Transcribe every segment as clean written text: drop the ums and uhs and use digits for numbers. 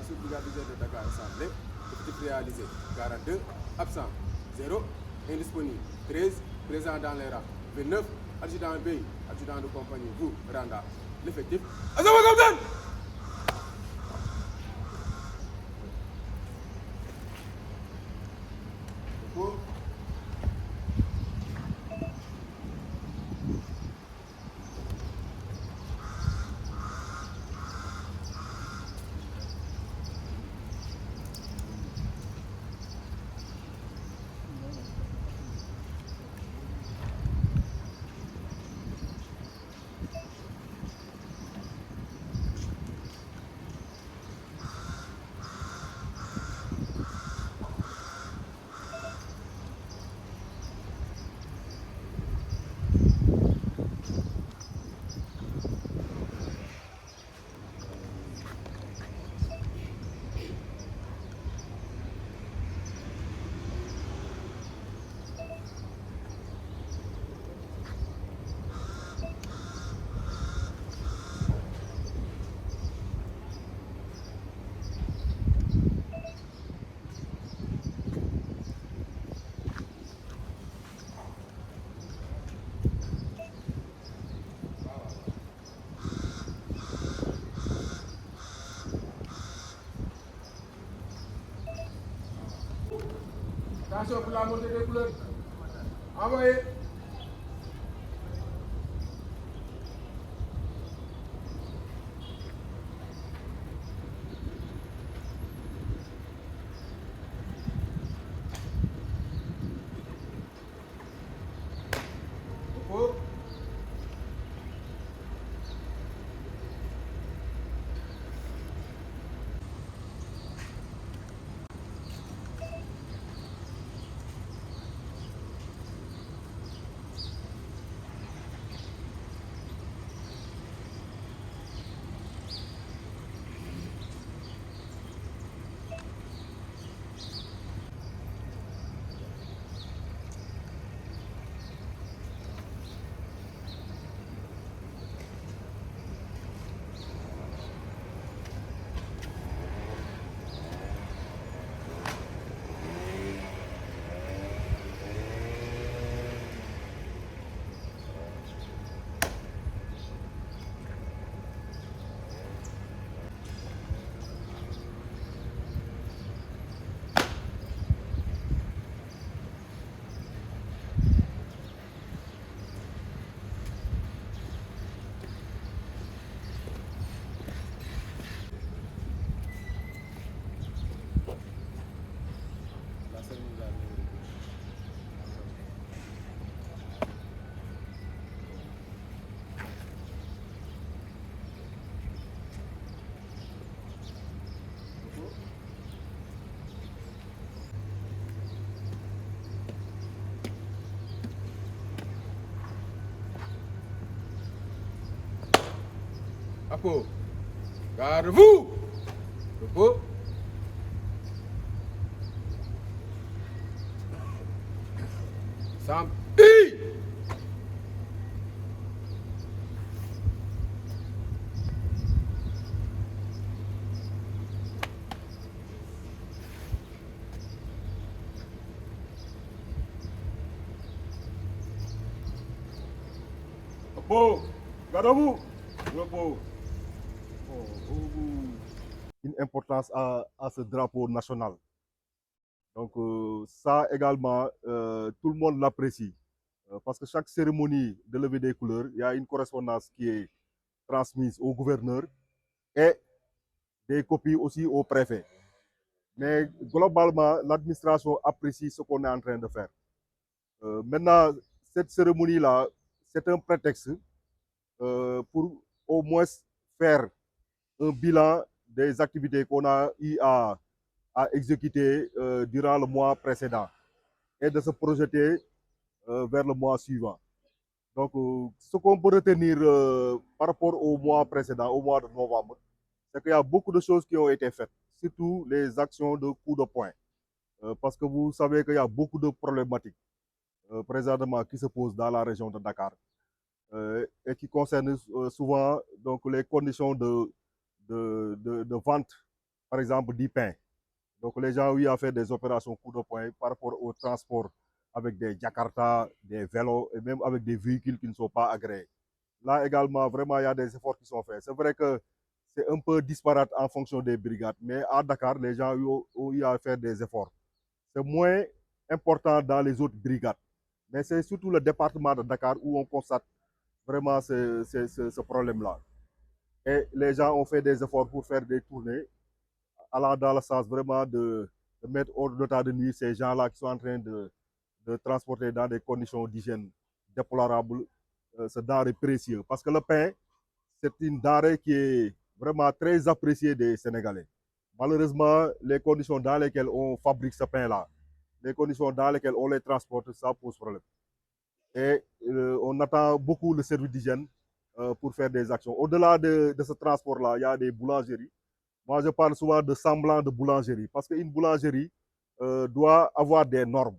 sous-brigadiseur de Dakar Assemblée, effectif réalisé 42, absent 0, indisponible 13, présent dans les rangs 29, adjudant B, adjudant de compagnie, vous, Randa, l'effectif. Attention pour la montée des couleurs. Envoyez. Repos. Repos. Gardez-vous. Repos. Sam. Repos. Gardez-vous. Repos. Une importance à ce drapeau national. Donc ça également, tout le monde l'apprécie. Parce que chaque cérémonie de levée des couleurs, il y a une correspondance qui est transmise au gouverneur et des copies aussi au préfet. Mais globalement, l'administration apprécie ce qu'on est en train de faire. Maintenant, cette cérémonie-là, c'est un prétexte pour au moins faire un bilan des activités qu'on a eu à exécuter durant le mois précédent et de se projeter vers le mois suivant. Donc, ce qu'on peut retenir par rapport au mois précédent, au mois de novembre, c'est qu'il y a beaucoup de choses qui ont été faites, surtout les actions de coup de poing. Parce que vous savez qu'il y a beaucoup de problématiques présentement qui se posent dans la région de Dakar et qui concernent souvent donc, les conditions de vente par exemple, du pain. Donc les gens ont eu à faire des opérations coup de poing par rapport au transport avec des Jakarta, des vélos et même avec des véhicules qui ne sont pas agréés. Là également, vraiment, il y a des efforts qui sont faits. C'est vrai que c'est un peu disparate en fonction des brigades, mais à Dakar, les gens ont eu à faire des efforts. C'est moins important dans les autres brigades, mais c'est surtout le département de Dakar où on constate vraiment ce problème-là. Et les gens ont fait des efforts pour faire des tournées allant dans le sens vraiment de mettre hors d'état de nuire ces gens-là qui sont en train de transporter dans des conditions d'hygiène déplorables ce denrée précieux. Parce que le pain, c'est une denrée qui est vraiment très appréciée des Sénégalais. Malheureusement, les conditions dans lesquelles on fabrique ce pain-là, les conditions dans lesquelles on les transporte, ça pose problème. Et on attend beaucoup le service d'hygiène pour faire des actions. Au-delà de ce transport-là, il y a des boulangeries. Moi, je parle souvent de semblant de boulangerie parce qu'une boulangerie doit avoir des normes.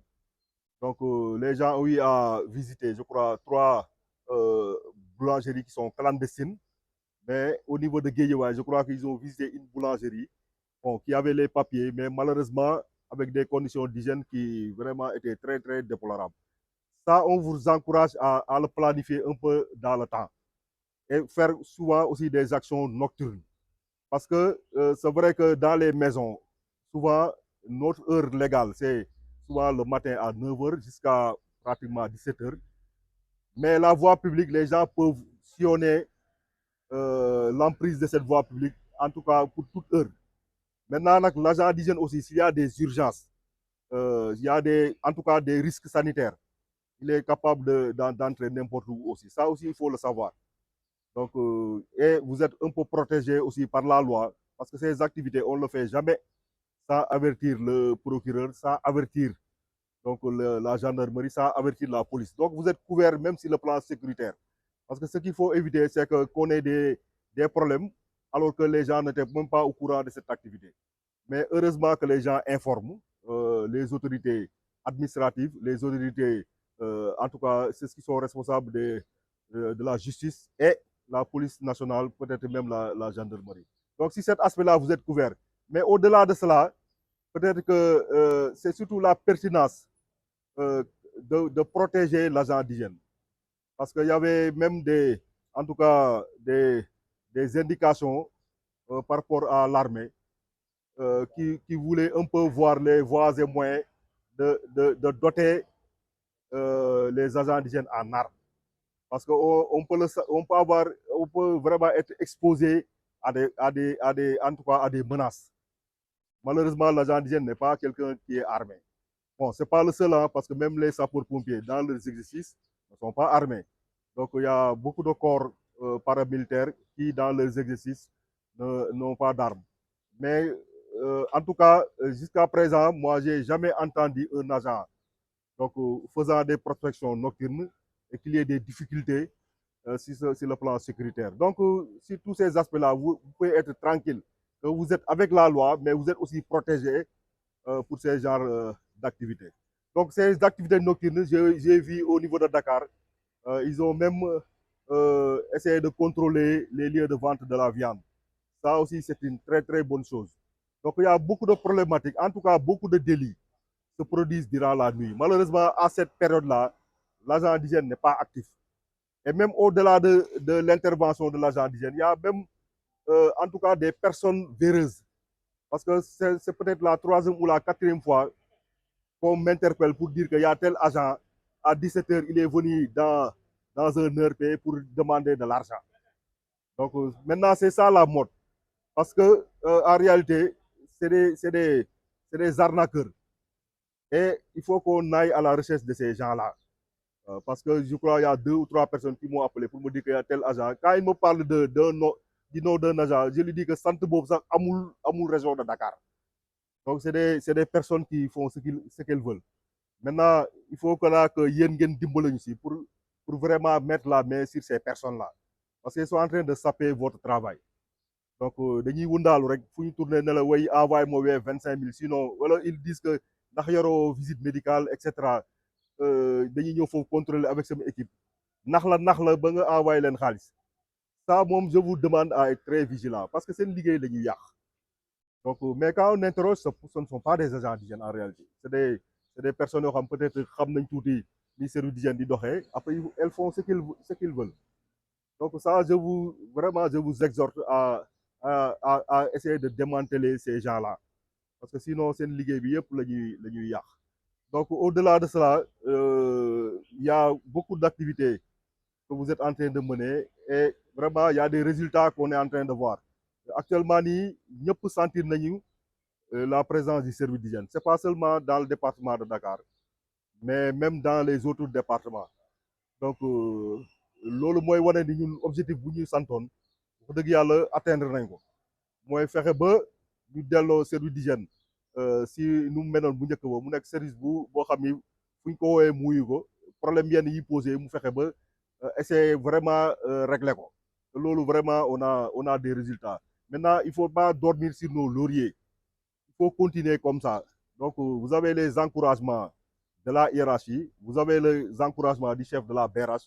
Donc, les gens ont eu à visiter, je crois, 3 boulangeries qui sont clandestines. Mais au niveau de Guédiawaye, je crois qu'ils ont visité une boulangerie bon, qui avait les papiers, mais malheureusement avec des conditions d'hygiène qui vraiment étaient très, très déplorables. Ça, on vous encourage à le planifier un peu dans le temps et faire souvent aussi des actions nocturnes. Parce que c'est vrai que dans les maisons, souvent, notre heure légale, c'est souvent le matin à 9 h jusqu'à pratiquement 17 h. Mais la voie publique, les gens peuvent sillonner l'emprise de cette voie publique, en tout cas pour toute heure. Maintenant, l'agent d'hygiène aussi, s'il y a des urgences, il y a en tout cas des risques sanitaires, il est capable d'entrer n'importe où aussi. Ça aussi, il faut le savoir. Donc, et vous êtes un peu protégé aussi par la loi, parce que ces activités, on ne le fait jamais sans avertir le procureur, sans avertir donc, la gendarmerie, sans avertir la police. Donc, vous êtes couvert même sur le plan sécuritaire. Parce que ce qu'il faut éviter, c'est qu'on ait des problèmes, alors que les gens n'étaient même pas au courant de cette activité. Mais heureusement que les gens informent les autorités administratives, les autorités, en tout cas, c'est ce qui sont responsables de la justice et la police nationale, peut-être même la gendarmerie. Donc, si cet aspect-là, vous êtes couvert. Mais au-delà de cela, peut-être que c'est surtout la pertinence euh, de protéger l'agent d'hygiène. Parce qu'il y avait même en tout cas, des indications par rapport à l'armée qui voulait un peu voir les voies et moyens de doter les agents d'hygiène en armes. Parce qu'on on peut vraiment être exposé en tout cas à des menaces. Malheureusement, l'agent d'hygiène n'est pas quelqu'un qui est armé. Bon, ce n'est pas le seul, hein, parce que même les sapeurs-pompiers, dans leurs exercices, ne sont pas armés. Donc, il y a beaucoup de corps paramilitaires qui, dans leurs exercices, n'ont pas d'armes. Mais en tout cas, jusqu'à présent, moi, je n'ai jamais entendu un agent donc, faisant des prospections nocturnes et qu'il y ait des difficultés sur le plan sécuritaire. Donc, sur tous ces aspects-là, vous pouvez être tranquille. Que vous êtes avec la loi, mais vous êtes aussi protégé pour ces genres d'activités. Donc, ces activités nocturnes, j'ai vu au niveau de Dakar, ils ont même essayé de contrôler les lieux de vente de la viande. Ça aussi, c'est une très, très bonne chose. Donc, il y a beaucoup de problématiques, en tout cas, beaucoup de délits se produisent durant la nuit. Malheureusement, à cette période-là, l'agent d'hygiène n'est pas actif. Et même au-delà de l'intervention de l'agent d'hygiène, il y a même, en tout cas, des personnes véreuses. Parce que c'est peut-être la 3e ou la 4e fois qu'on m'interpelle pour dire qu'il y a tel agent, à 17 h, il est venu dans un ERP pour demander de l'argent. Donc maintenant, c'est ça la mode. Parce que en réalité, c'est des arnaqueurs. Et il faut qu'on aille à la recherche de ces gens-là. Parce que je crois qu'il y a 2 ou 3 personnes qui m'ont appelé pour me dire qu'il y a tel agent. Quand il me parle du nom d'un agent, je lui dis que Sante Bob, ça Amoul région de Dakar. Donc, c'est des personnes qui font ce qu'elles veulent. Maintenant, il faut que Yen Gen Dimbolo ici pour vraiment mettre la main sur ces personnes-là. Parce qu'ils sont en train de saper votre travail. Donc, dañuy wundaalu rek fu ñu tourné ne la way envoyé mo 25 000 sinon voilà ils disent que ndax yoroo visite médicale et cetera dañuy ñëw foofu contrôler avec sama équipe nax la ba nga envoyé leen xaalis ça moom je vous demande à être très vigilant parce que seen liggéey dañuy yàq Donc, mais quand on interroge, ce ne sont pas des agents d'hygiène en réalité. C'est des personnes qui ont peut-être xam nañ tuuti ni service d'hygiène di doxee. Après, elles font ce qu'ils veulent. Donc ça, vraiment, je vous exhorte à essayer de démanteler ces gens-là. Parce que sinon, c'est une ligue bi yëpp la ñuy yàq. Donc au-delà de cela, il y a beaucoup d'activités que vous êtes en train de mener et vraiment, il y a des résultats qu'on est en train de voir. Actuellement, nii ñëpp sentir nañu la présence du service d'hygiène. C'est pas seulement dans le département de Dakar, mais même dans les autres départements. Donc loolu mooy wane ni ñun objectif bu ñu santoon wax dëgg yàlla atteindre nañ ko mooy fexe ba ñu delloo service d'hygiène si nu mu meloon bu njëkk ba mu nekk service boo xam ni fu ñu ko woowee muyu ko problème yenn yi posé mu fexe ba essayer vraiment régler ko te loolu vraiment on a des résultats. Maintenant il faut pas dormir sur nos lauriers, il faut continuer comme ça. Donc vous avez les encouragements de la hiérarchie, vous avez les encouragements du chef de la BRH.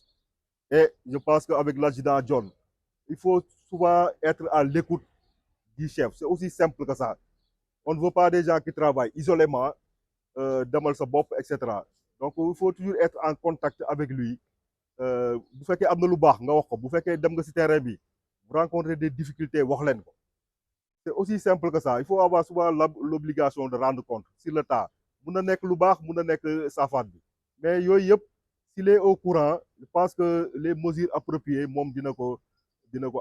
Et je pense qu'avec l'adjudant John, il faut souvent être à l'écoute du chef. C'est aussi simple que ça. On ne veut pas des gens qui travaillent isolément, demal sa bopp, etc. Donc il faut toujours être en contact avec lui. Bu fekkee am na lu baax nga wax ko, bu fekkee dem nga ci terrain bi, vous rencontrez des difficultés, wax leen ko. C'est aussi simple que ça. Il faut avoir souvent l'obligation de rendre compte sur le tas. Mun na nekk lu baax, mun na nekk safaan bi. Mais yooyu yëpp, s'il est au courant, je pense que les mesures appropriées moom dina ko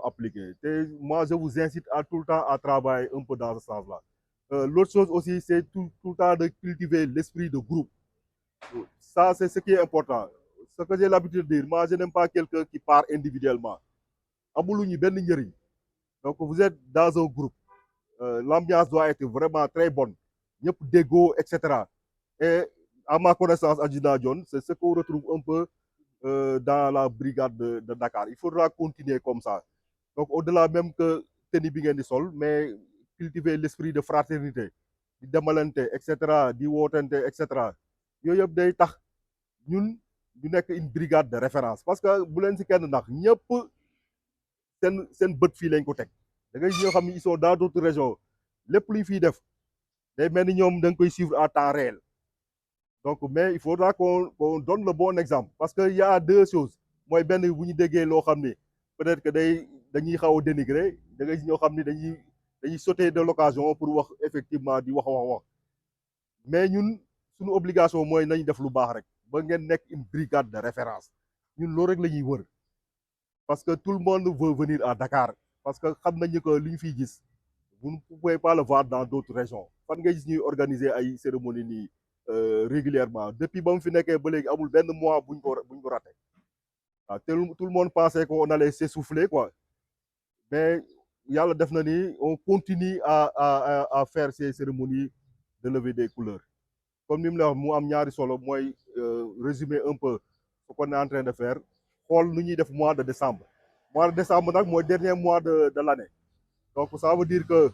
appliquer. Et moi, je vous incite à tout le temps à travailler un peu dans ce sens-là. L'autre chose aussi, c'est tout le temps de cultiver l'esprit de groupe. Ça, c'est ce qui est important. Ce que j'ai l'habitude de dire, moi, je n'aime pas quelqu'un qui part individuellement. Amuluñu benn njëriñ. Donc, vous êtes dans un groupe. L'ambiance doit être vraiment très bonne. Ñëpp déggoo, etc. Et à ma connaissance, adjudant John, c'est ce qu'on retrouve un peu dans la brigade de Dakar. Il faudra continuer comme ça. Donc, au-delà même que tenue bi ngeen di sol, mais cultiver l'esprit de fraternité, di demalante, etc., di wootante, etc. Yooyu yëpp day tax ñun ñu nekk une brigade de référence. Parce que bu leen si kenn nax ñëpp seen bët fii lañ ko teg. Da ngay ñoo xam ne ils sont dans d'autres régions. Lépp lu ñu fiy def day mel ni ñoom da nga koy suivre en temps réel. Donc, mais il faudra qu'on donne le bon exemple. Parce qu'il y a deux choses. Moi, ben, bu ñu déggee loo xam ne peut-être que dañuy xaw a dénigrer, da ngay ñoo xam ne dañuy sauter de l'occasion pour wax effectivement di wax. Mais ñun suñu obligation mooy nañ def lu baax rek ba ngeen nekk une brigade de référence. Ñun loolu rek la ñuy wër. Parce que tout le monde veut venir à Dakar. Parce que xam nañu que li ñu fiy gis, vous ne pouvez pas le voir dans d'autres régions. Fan nga gis ñuy organiser ay cérémonie nii régulièrement. Depuis ba mu fi nekkee ba léegi amul benn mois buñ ko raté. waaw tout le monde pensait qu'on allait s'essouffler quoi. Mais yàlla def na ni on continue à faire ces cérémonies de levée des couleurs. Comme ni mu la wax mu am ñaari solo mooy résumer un peu ce qu'on est en train de faire. Xool nu ñuy def mois de décembre. Mois de décembre nag mooy dernier mois de l'année. Donc ça veut dire que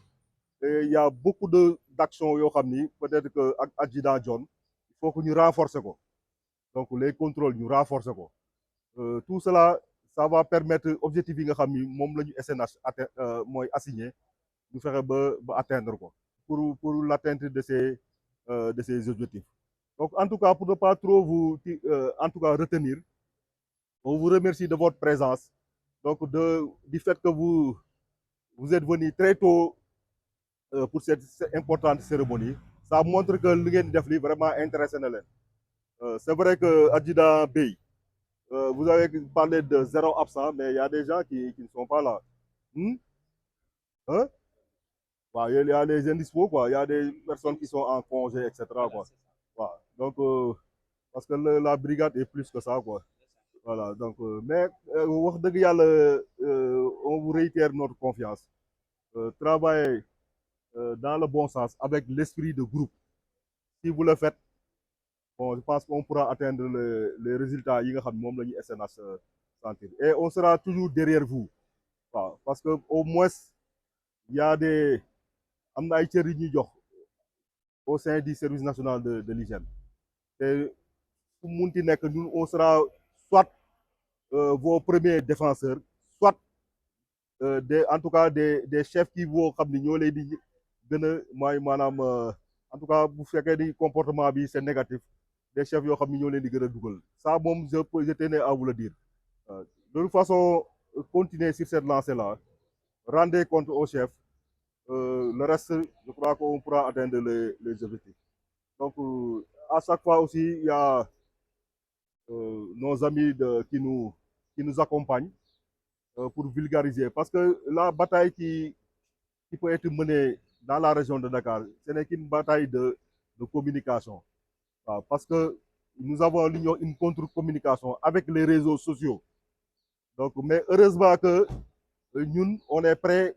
il y a beaucoup d'actions yoo xam ni peut-être que ak adjudant John il faut que ñu renforcer ko. Donc les contrôles ñu renforcer ko. Tout cela ça va permettre objectif yi nga xam ni moom la ñu SNH mooy assigné ñu fexe ba atteindre ko pour l'atteinte de ces objectifs. Donc en tout cas pour ne pas trop vous en tout cas retenir, on vous remercie de votre présence. Donc du fait que vous êtes venu très tôt pour cette importante cérémonie. Ça montre que li ngeen def li vraiment intéressé na leen. C'est vrai que adjudant Bey, vous avez parlé de 0 absent, mais il y a des gens qui ne sont pas là. Hein? Ouais, il y a des indispo, quoi. Il y a des personnes qui sont en congé, etc. Quoi. Ouais. Donc, parce que la brigade est plus que ça, quoi. Voilà, donc, mais wax dëgg yàlla on vous réitère notre confiance. Travaillez dans le bon sens, avec l'esprit de groupe. Si vous le faites, bon, je pense qu'on pourra atteindre les résultats yi nga xam moom la ñu SNH sentir. Et on sera toujours derrière vous. Waaw, parce que au moins il y a des am na ay cër yu ñuy jox au sein du service national de l'hygiène. Et fu munti nekk ñun on sera soit vos premiers défenseurs, soit en tout cas des chefs qui vont xam ni ñoo lay di en tout cas bu fekkee ni comportement bi c'est négatif des chefs yoo xam ni ñoo leen di gën a dugal ça moom je tenais à vous le dire. De toute façon continuer sur cette lancée là rendez compte au chef. Le reste, je crois qu'on pourra atteindre les objectifs. Donc, à chaque fois aussi, il y a nos amis qui nous accompagnent pour vulgariser. Parce que la bataille qui peut être menée dans la région de Dakar, ce n'est qu'une bataille de communication. Parce que nous avons une contre-communication avec les réseaux sociaux. Donc, mais heureusement que nous, on est prêts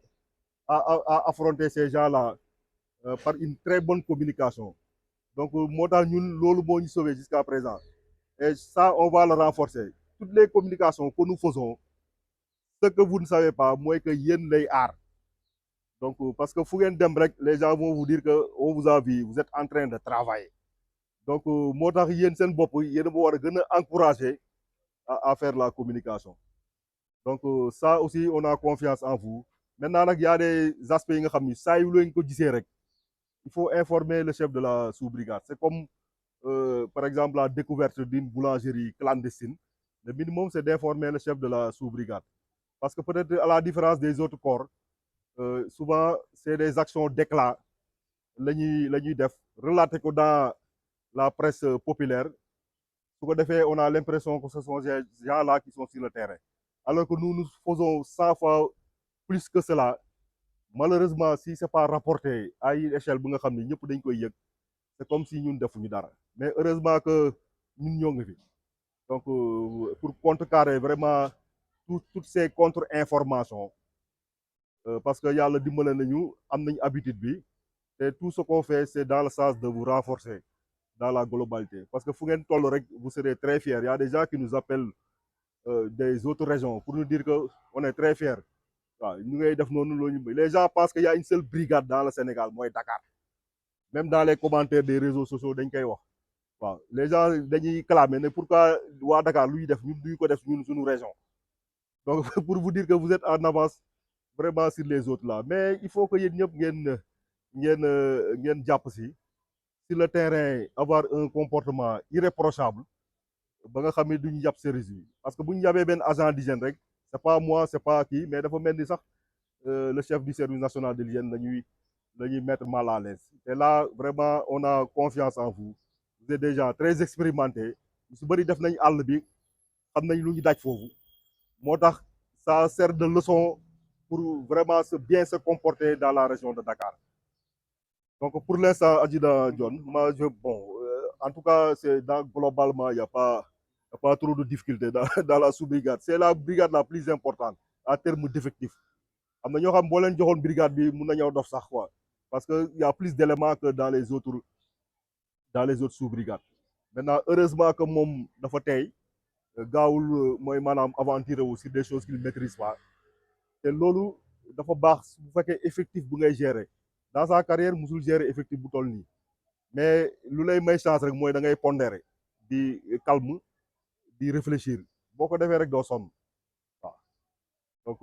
à affronter ces gens-là par une très bonne communication. Donc, moo tax ñun loolu moo ñu sauvé jusqu'à présent. Et ça, on va le renforcer. Toutes les communications que nous faisons, ce que vous ne savez pas, moi que yéen lay aar. Donc, parce que fu ngeen dem rek, les gens vont vous dire que on vous a vu, vous êtes en train de travailler. Donc, moo tax yéen seen bopp yéen a ma war a gën a encourager à faire la communication. Donc, ça aussi, on a confiance en vous. Maintenant nag y a des aspects yi nga xam ni saa yu leen ko gisee rek, il faut informer le chef de la sous-brigade. C'est comme par exemple la découverte d'une boulangerie clandestine. Le minimum, c'est d'informer le chef de la sous-brigade. Parce que peut-être à la différence des autres corps, souvent, c'est des actions d'éclat. Relaté dans la presse populaire. On a l'impression que ce sont ces gens-là qui sont sur le terrain. Alors que nous faisons 100 fois plus que cela. Malheureusement, si ce n'est pas rapporté à une échelle, c'est comme si nous ne faisions pas. Mais heureusement que nous sommes là. Donc, pour contrecarrer vraiment toutes ces contre-informations, parce qu'il y a le dimbal nous avons une habitude, et tout ce qu'on fait, c'est dans le sens de vous renforcer dans la globalité. Parce que vous serez très fiers. Il y a des gens qui nous appellent des autres régions pour nous dire qu'on est très fiers. Les gens pensent qu'il y a une seule brigade dans le Sénégal, moi, Dakar. Même dans les commentaires des réseaux sociaux, les gens dañuy clamer ne pourquoi waa Dakar lu ñu def ñun duñ ko def ñun suñu région. Donc pour vous dire que vous êtes en avance vraiment sur les autres là. Mais il faut que yéen ñëpp ngeen jàpp si sur le terrain avoir un comportement irréprochable ba nga xam ne duñu jàpp service bi. Parce que bu ñu yabee benn agent d'hygiène rek c'est pas moi c'est pas kii mais dafa mel ni sax le chef du service national de l'hygiène la ñuy mettre mal à l'aise. Et là vraiment on a confiance en vous. Vous êtes déjà très expérimenté. su bëri def nañ àll bi xam nañ lu ñu daj foofu moo tax ça sert de leçon pour vraiment bien se comporter dans la région de Dakar. Donc pour l'instant, Adjudant John, en tout cas, globalement, il n'y a pas trop de difficultés dans la sous-brigade. C'est la brigade la plus importante en termes d'effectifs. Am na ñoo xam boo leen joxoon brigade bi mun na ñëw dof sax quoi parce que y a plus d'éléments que dans les autres sous-brigades. Maintenant heureusement que moom dafa tey gaawul mooy maanaam aventurer wu sur des choses qu'il ne maîtrise pas te loolu dafa baax bu fekkee effectif bu ngay gérer dans sa carrière musul gérer effectif bu toll nii mais lu lay may chance rek mooy da ngay pondérer di calme di réfléchir boo ko defee rek doo sonn waaw donc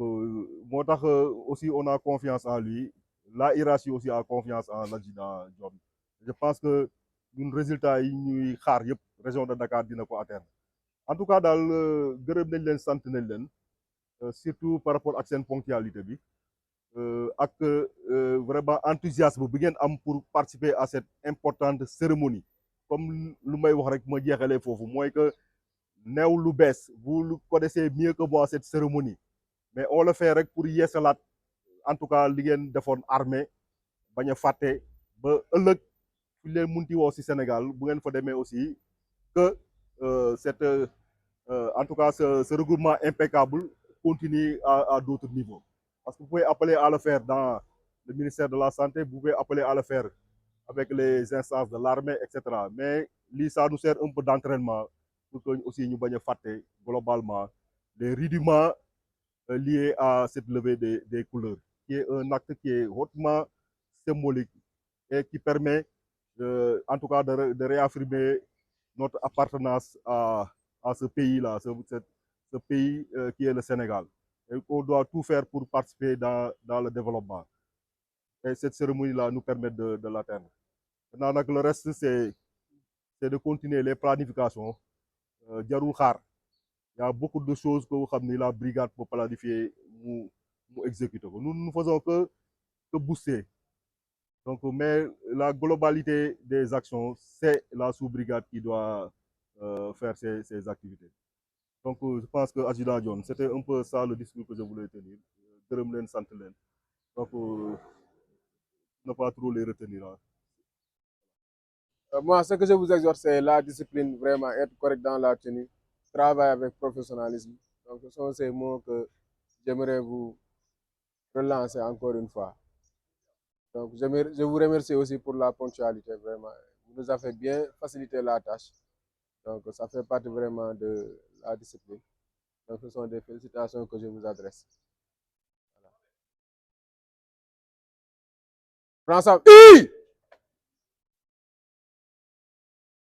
moo tax aussi on a confiance en lui la hiérarchie aussi a confiance en l'adjudant John. Je pense que ñun résultat yi ñuy xaar yëpp région de Dakar dina ko atteindre en tout cas daal gërëm nañ leen sant nañ leen surtout par rapport ak seen ponctualité bi ak vraiment enthousiasme bi ngeen am pour participer à cette importante cérémonie comme lu may wax rek ma jeexalee foofu mooy que neew lu bees vous le connaissez mieux que moi cette cérémonie mais on le fait rek pour yeesalaat en tout cas li ngeen defoon armée bañ a fàtte ba ëllëg fu leen munti woo ci Sénégal bu ngeen fa demee aussi que en tout cas ce regroupement impeccable continue à d'autres niveaux. Parce que vous pouvez appeler à le faire dans le ministère de la Santé, vous pouvez appeler à le faire avec les instances de l'armée, etc. Mais ça nous sert un peu d'entraînement pour que aussi nous bañ a fàtte globalement les rudiments liés à cette levée des couleurs, qui est un acte qui est hautement symbolique et qui permet en tout cas de réaffirmer notre appartenance à ce pays-là, ce pays qui est le Sénégal. Et on doit tout faire pour participer dans le développement. et cette cérémonie-là nous permet de l'atteindre. Maintenant, le reste, c'est de continuer les planifications. Jarul Khar, il y a beaucoup de choses que la brigade pour planifier, nous exécuter. Nous ne faisons que booster. Donc, mais la globalité des actions, c'est la sous-brigade qui doit faire ses activités. Donc, je pense que Adjudant John, c'était un peu ça le discours que je voulais tenir. Donc, ne pas trop les retenir. Hein. Moi, ce que je vous exhorte, c'est la discipline, vraiment être correct dans la tenue, travailler avec professionnalisme. Donc, ce sont ces mots que j'aimerais vous relancer encore une fois. Donc, je vous remercie aussi pour la ponctualité, vraiment. Vous nous avez bien facilité la tâche. Donc, ça fait partie vraiment de la discipline. Donc, ce sont des félicitations que je vous adresse. Voilà. Prends ça.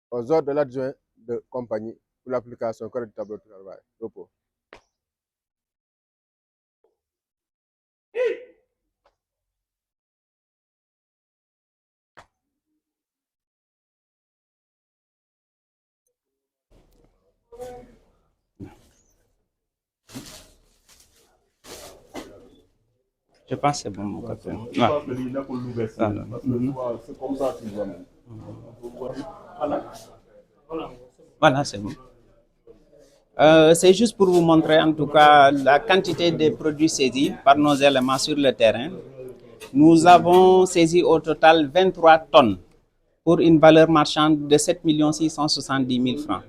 Aux ordres de l'adjoint de compagnie pour l'application correcte du tableau de travail. Repos. Je pense que c'est bon, mon copain. Je pense que c'est comme ça qu'ils vont. Voilà, c'est bon. C'est juste pour vous montrer en tout cas la quantité de produits saisis par nos éléments sur le terrain. Nous avons saisi au total 23 tonnes pour une valeur marchande de 7 670 000 francs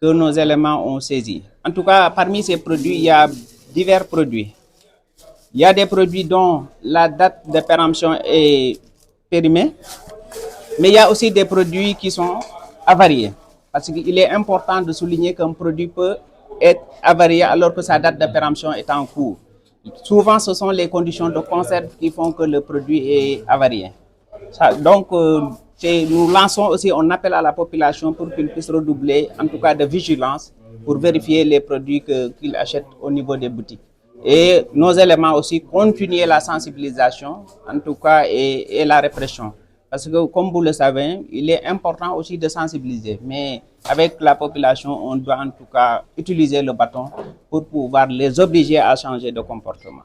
que nos éléments ont saisi. En tout cas, parmi ces produits, il y a divers produits. Il y a des produits dont la date de péremption est périmée, mais il y a aussi des produits qui sont avariés. Parce qu'il est important de souligner qu'un produit peut être avarié alors que sa date de péremption est en cours. Souvent, ce sont les conditions de conserve qui font que le produit est avarié. Donc, nous lançons aussi un appel à la population pour qu'ils puissent redoubler, en tout cas de vigilance, pour vérifier les produits qu'ils achètent au niveau des boutiques. Et nos éléments aussi continuer la sensibilisation, en tout cas, et la répression. Parce que, comme vous le savez, il est important aussi de sensibiliser. Mais avec la population, on doit en tout cas utiliser le bâton pour pouvoir les obliger à changer de comportement.